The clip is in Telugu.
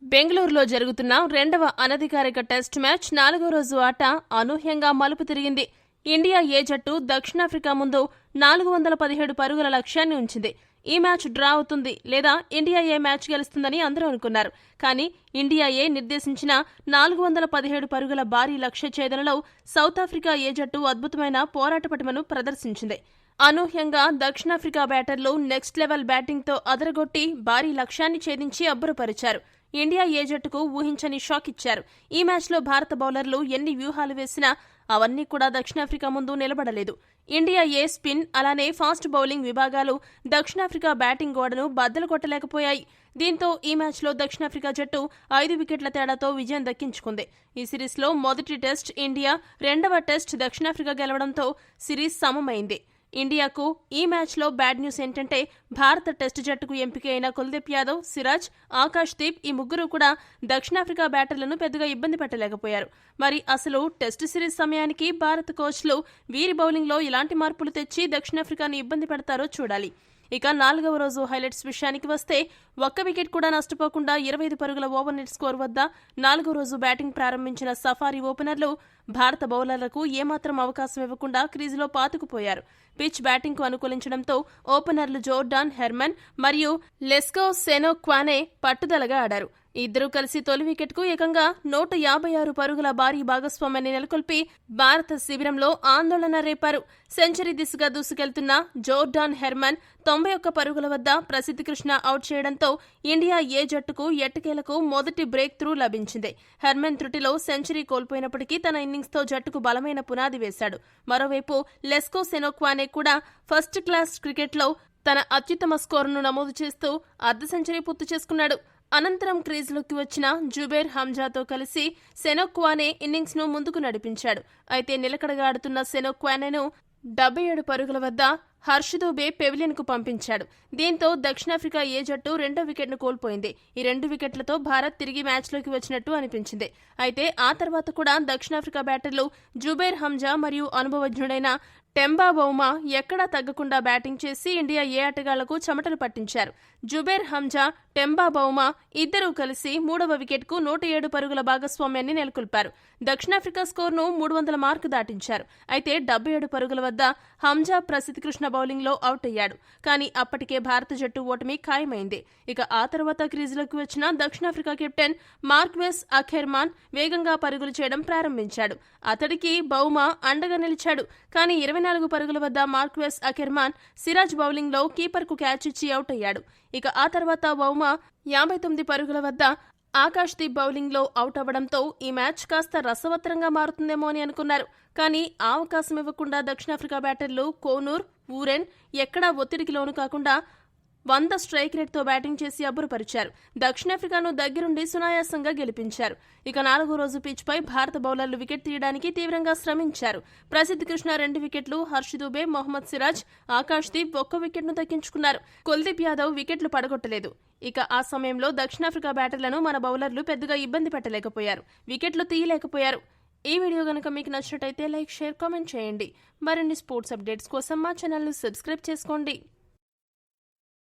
బెంగళూరులో జరుగుతున్న రెండవ అనధికారిక టెస్ట్ మ్యాచ్ 4వ రోజు ఆట అనూహ్యంగా మలుపు తిరిగింది. ఇండియా ఏ జట్టు దక్షిణాఫ్రికా ముందు 417 పరుగుల లక్ష్యాన్ని ఉంచింది. ఈ మ్యాచ్ డ్రా అవుతుంది లేదా ఇండియా ఏ మ్యాచ్ గెలుస్తుందని అందరూ అనుకున్నారు. కానీ ఇండియా ఏ నిర్దేశించిన 417 పరుగుల భారీ లక్ష్య ఛేదనలో సౌత్ ఆఫ్రికా ఏ జట్టు అద్భుతమైన పోరాట పటిమను ప్రదర్శించింది. అనూహ్యంగా దక్షిణాఫ్రికా బ్యాటర్లు నెక్స్ట్ లెవెల్ బ్యాటింగ్తో అదరగొట్టి భారీ లక్ష్యాన్ని ఛేదించి అబ్బురపరిచారు. ఇండియా ఏ జట్టుకు ఊహించని షాక్ ఇచ్చారు. ఈ మ్యాచ్లో భారత బౌలర్లు ఎన్ని వ్యూహాలు వేసినా అవన్నీ కూడా దక్షిణాఫ్రికా ముందు నిలబడలేదు. ఇండియా ఏ స్పిన్ అలానే ఫాస్ట్ బౌలింగ్ విభాగాలు దక్షిణాఫ్రికా బ్యాటింగ్ గోడను బద్దలు కొట్టలేకపోయాయి. దీంతో ఈ మ్యాచ్లో దక్షిణాఫ్రికా జట్టు 5 వికెట్ల తేడాతో విజయం దక్కించుకుంది. ఈ సిరీస్లో మొదటి టెస్ట్ ఇండియా, రెండవ టెస్ట్ దక్షిణాఫ్రికా గెలవడంతో సిరీస్ సమమైంది. ఇండియాకు ఈ మ్యాచ్లో బ్యాడ్ న్యూస్ ఏంటంటే భారత టెస్ట్ జట్టుకు ఎంపికైన కుల్దీప్ యాదవ్, సిరాజ్, ఆకాష్ దీప్ ఈ ముగ్గురు కూడా దక్షిణాఫ్రికా బ్యాటర్లను పెద్దగా ఇబ్బంది పెట్టలేకపోయారు. మరి అసలు టెస్ట్ సిరీస్ సమయానికి భారత కోచ్లు వీరి బౌలింగ్లో ఎలాంటి మార్పులు తెచ్చి దక్షిణాఫ్రికాను ఇబ్బంది పెడతారో చూడాలి. ఇక 4వ రోజు హైలైట్స్ విషయానికి వస్తే ఒక్క వికెట్ కూడా నష్టపోకుండా 25 పరుగుల ఓవర్ నెట్ స్కోర్ వద్ద 4వ రోజు బ్యాటింగ్ ప్రారంభించిన సఫారీ ఓపెనర్లు భారత బౌలర్లకు ఏమాత్రం అవకాశం ఇవ్వకుండా క్రీజులో పాతుకుపోయారు. పిచ్ బ్యాటింగ్కు అనుకూలించడంతో ఓపెనర్లు జోర్డాన్ హెర్మన్ మరియు లెస్కో సెనోక్వానే పట్టుదలగా ఆడారు. ఇద్దరూ కలిసి తొలి వికెట్కు ఏకంగా 156 పరుగుల భారీ భాగస్వామ్యాన్ని నెలకొల్పి భారత శిబిరంలో ఆందోళన రేపారు. సెంచరీ దిశగా దూసుకెళ్తున్న జోర్డాన్ హెర్మన్ 91 పరుగుల వద్ద ప్రసిద్ధ్ కృష్ణ అవుట్ చేయడంతో ఇండియా ఏ జట్టుకు ఎట్టకేలకు మొదటి బ్రేక్ త్రూ లభించింది. హెర్మన్ త్రుటిలో సెంచరీ కోల్పోయినప్పటికీ తన ఇన్నింగ్స్తో జట్టుకు బలమైన పునాది వేశాడు. మరోవైపు లెస్కో సెనోక్వానే కూడా ఫస్ట్ క్లాస్ క్రికెట్లో తన అత్యుత్తమ స్కోరును నమోదు చేస్తూ అర్ధ సెంచరీ పూర్తి చేసుకున్నాడు. అనంతరం క్రీజులోకి వచ్చిన జుబేర్ హంజాతో కలిసి సెనోక్వానే ఇన్నింగ్స్ను ముందుకు నడిపించాడు. అయితే నిలకడగా ఆడుతున్న సెనోక్వానేను 77 పరుగుల వద్ద హర్ష్ దూబే పెవిలియన్కు పంపించాడు. దీంతో దక్షిణాఫ్రికా ఏ జట్టు 2వ వికెట్ను కోల్పోయింది. ఈ 2 వికెట్లతో భారత్ తిరిగి మ్యాచ్లోకి వచ్చినట్టు అనిపించింది. అయితే ఆ తర్వాత కూడా దక్షిణాఫ్రికా బ్యాటర్లు జుబేర్ హంజా మరియు అనుభవజ్ఞుడైన టెంబా బౌమా ఎక్కడా తగ్గకుండా బ్యాటింగ్ చేసి ఇండియా ఏ ఆటగాళ్లకు చెమటలు పట్టించారు. జుబేర్ హంజా, టెంబా బౌమా ఇద్దరూ కలిసి 3వ వికెట్కు 107 పరుగుల భాగస్వామ్యాన్ని నెలకొల్పారు. దక్షిణాఫ్రికా స్కోర్ను 300 మార్కు దాటించారు. అయితే 77 పరుగుల వద్ద హంజా ప్రసిద్ధ్ కృష్ణ బౌలింగ్లో అవుట్ అయ్యాడు. కానీ అప్పటికే భారత జట్టు ఓటమి ఖాయమైంది. ఇక ఆ తర్వాత క్రీజులోకి వచ్చిన దక్షిణాఫ్రికా కెప్టెన్ మార్క్వెస్ అఖెర్మాన్ వేగంగా పరుగులు చేయడం ప్రారంభించాడు. అతడికి బౌమా అండగా నిలిచాడు. కానీ 24 పరుగుల వద్ద మార్క్వెస్ అఖెర్మాన్ సిరాజ్ బౌలింగ్లో కీపర్కు క్యాచ్ ఇచ్చి అవుట్ అయ్యాడు. ఇక ఆ తర్వాత బౌమా 59 పరుగుల వద్ద ఆకాష్ దీప్ బౌలింగ్లో అవుట్ అవ్వడంతో ఈ మ్యాచ్ కాస్త రసవత్తరంగా మారుతుందేమో అని అనుకున్నారు. కానీ ఆ అవకాశం ఇవ్వకుండా దక్షిణాఫ్రికా బ్యాటర్లు కోనూర్, వూరెన్ ఎక్కడా ఒత్తిడికి లోను కాకుండా 100 స్ట్రైక్ రేట్తో బ్యాటింగ్ చేసి అబ్బురపరిచారు. దక్షిణాఫ్రికాను దగ్గరుండి సునాయాసంగా గెలిపించారు. ఇక 4వ రోజు పిచ్పై భారత బౌలర్లు వికెట్ తీయడానికి తీవ్రంగా శ్రమించారు. ప్రసిద్ధ్ కృష్ణ 2 వికెట్లు, హర్ష్ దూబే, మొహమ్మద్ సిరాజ్, ఆకాష్ దీప్ 1 వికెట్ను దక్కించుకున్నారు. కుల్దీప్ యాదవ్ వికెట్లు పడగొట్టలేదు. ఇక ఆ సమయంలో దక్షిణాఫ్రికా బ్యాటర్లను మన బౌలర్లు పెద్దగా ఇబ్బంది పెట్టలేకపోయారు, వికెట్లు తీయలేకపోయారు. ఈ వీడియో గనుక మీకు నచ్చినట్టయితే లైక్, షేర్, కామెంట్ చేయండి. మరిన్ని స్పోర్ట్స్ అప్డేట్స్ కోసం మా ఛానల్ను సబ్స్క్రైబ్ చేసుకోండి.